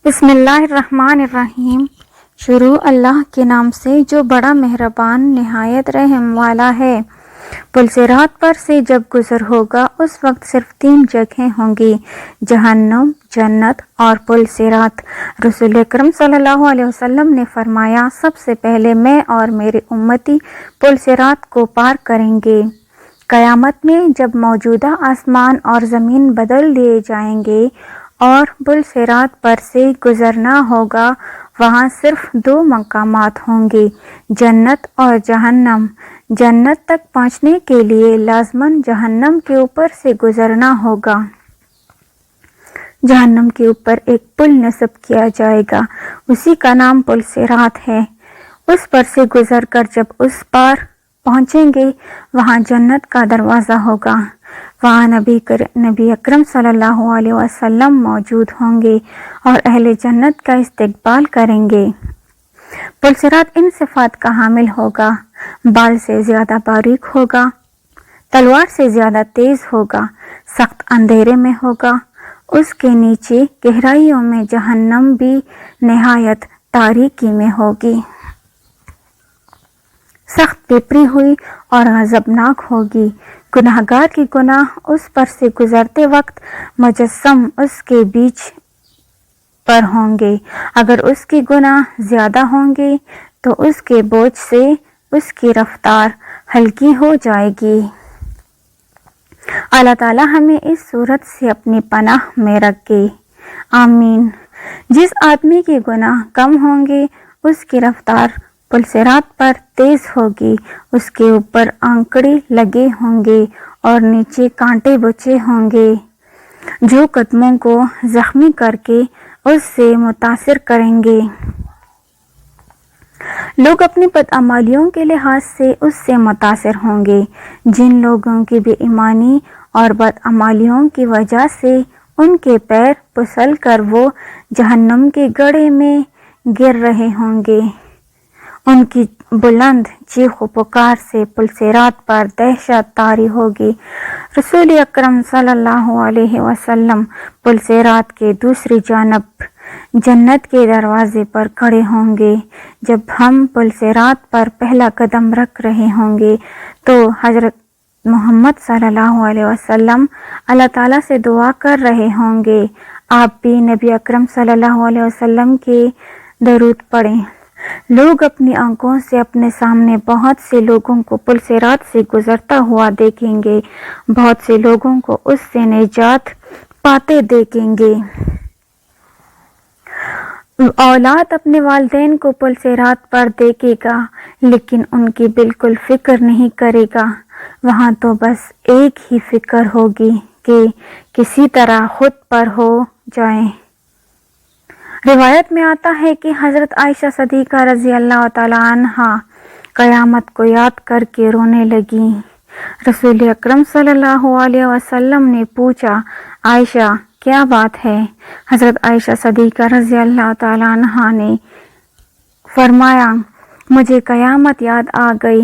بسم اللہ الرحمن الرحیم۔ شروع اللہ کے نام سے جو بڑا مہربان نہایت رحم والا ہے۔ پل صراط پر سے جب گزر ہوگا اس وقت صرف 3 جگہیں ہوں گی، جہنم، جنت اور پل صراط۔ رسول اکرم صلی اللہ علیہ وسلم نے فرمایا، سب سے پہلے میں اور میری امتی پل صراط کو پار کریں گے۔ قیامت میں جب موجودہ آسمان اور زمین بدل دیے جائیں گے اور پل صراط پر سے گزرنا ہوگا، وہاں صرف 2 مقامات ہوں گے، جنت اور جہنم۔ جنت تک پہنچنے کے لیے لازماً جہنم کے اوپر سے گزرنا ہوگا۔ جہنم کے اوپر ایک پل نصب کیا جائے گا، اسی کا نام پل صراط ہے۔ اس پر سے گزر کر جب اس پار پہنچیں گے، وہاں جنت کا دروازہ ہوگا، وہاں نبی اکرم صلی اللہ علیہ وسلم موجود ہوں گے اور اہل جنت کا استقبال کریں گے۔ پل صراط ان صفات کا حامل ہوگا: بال سے زیادہ باریک ہوگا، تلوار سے زیادہ تیز ہوگا، سخت اندھیرے میں ہوگا، اس کے نیچے گہرائیوں میں جہنم بھی نہایت تاریکی میں ہوگی، سخت پیپری ہوئی اور غضبناک ہوگی۔ گناہگار کی گناہ اس پر سے گزرتے وقت مجسم اس کے بیچ پر ہوں گے۔ اگر اس کی گناہ زیادہ ہوں گے تو اس کے بوجھ سے اس کی رفتار ہلکی ہو جائے گی۔ اللہ تعالی ہمیں اس صورت سے اپنی پناہ میں رکھے، آمین۔ جس آدمی کے گناہ کم ہوں گے اس کی رفتار پل صراط پر تیز ہوگی، اس کے اوپر آنکڑے لگے ہوں گے اور نیچے کانٹے بچے ہوں گے جو قدموں کو زخمی کر کے اس سے متاثر کریں گے۔ لوگ اپنی بدعمالیوں کے لحاظ سے اس سے متاثر ہوں گے۔ جن لوگوں کی بے ایمانی اور بدعمالیوں کی وجہ سے ان کے پیر پھسل کر وہ جہنم کے گڑھے میں گر رہے ہوں گے، ان کی بلند چیخ و پکار سے پل صراط پر دہشت طاری ہوگی۔ رسول اکرم صلی اللہ علیہ وسلم پل صراط کے دوسری جانب جنت کے دروازے پر کھڑے ہوں گے۔ جب ہم پل صراط پر پہلا قدم رکھ رہے ہوں گے تو حضرت محمد صلی اللہ علیہ وسلم اللہ تعالیٰ سے دعا کر رہے ہوں گے۔ آپ بھی نبی اکرم صلی اللہ علیہ وسلم کے درود پڑھیں۔ لوگ اپنی آنکھوں سے اپنے سامنے بہت سے لوگوں کو پل صراط سے گزرتا ہوا دیکھیں گے، بہت سے لوگوں کو اس سے نجات پاتے دیکھیں گے۔ اولاد اپنے والدین کو پل صراط پر دیکھے گا لیکن ان کی بالکل فکر نہیں کرے گا، وہاں تو بس ایک ہی فکر ہوگی کہ کسی طرح خود پر ہو جائیں۔ روایت میں آتا ہے کہ حضرت عائشہ صدیقہ رضی اللہ تعالی عنہا قیامت کو یاد کر کے رونے لگیں۔ رسول اکرم صلی اللہ علیہ وسلم نے پوچھا، عائشہ کیا بات ہے؟ حضرت عائشہ صدیقہ رضی اللہ تعالی عنہا نے فرمایا، مجھے قیامت یاد آ گئی۔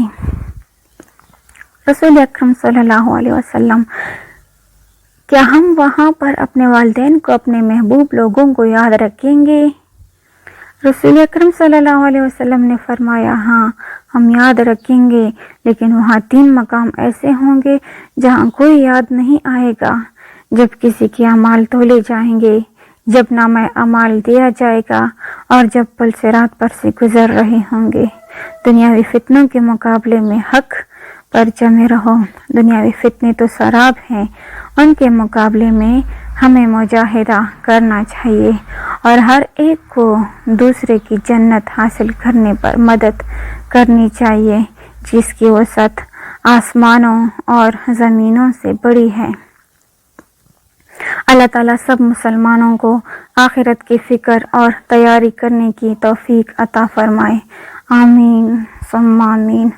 رسول اکرم صلی اللہ علیہ وسلم، کیا ہم وہاں پر اپنے والدین کو اپنے محبوب لوگوں کو یاد رکھیں گے؟ رسول اکرم صلی اللہ علیہ وسلم نے فرمایا، ہاں ہم یاد رکھیں گے، لیکن وہاں 3 مقام ایسے ہوں گے جہاں کوئی یاد نہیں آئے گا۔ جب کسی کے اعمال تولے جائیں گے، جب نامہ اعمال دیا جائے گا اور جب پل صراط پر سے گزر رہے ہوں گے۔ دنیاوی فتنوں کے مقابلے میں حق پر جمے رہو۔ دنیاوی فتنے تو سراب ہیں، ان کے مقابلے میں ہمیں مجاہدہ کرنا چاہیے اور ہر ایک کو دوسرے کی جنت حاصل کرنے پر مدد کرنی چاہیے جس کی وسعت آسمانوں اور زمینوں سے بڑی ہے۔ اللہ تعالیٰ سب مسلمانوں کو آخرت کی فکر اور تیاری کرنے کی توفیق عطا فرمائے، آمین ثم آمین۔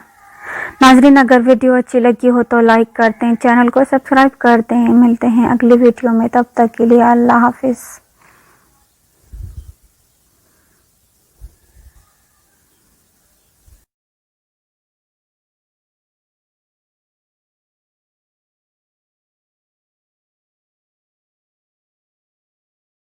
ناظرین، اگر ویڈیو اچھی لگی ہو تو لائک کرتے ہیں، چینل کو سبسکرائب کرتے ہیں۔ ملتے ہیں اگلی ویڈیو میں، تب تک کے لیے اللہ حافظ۔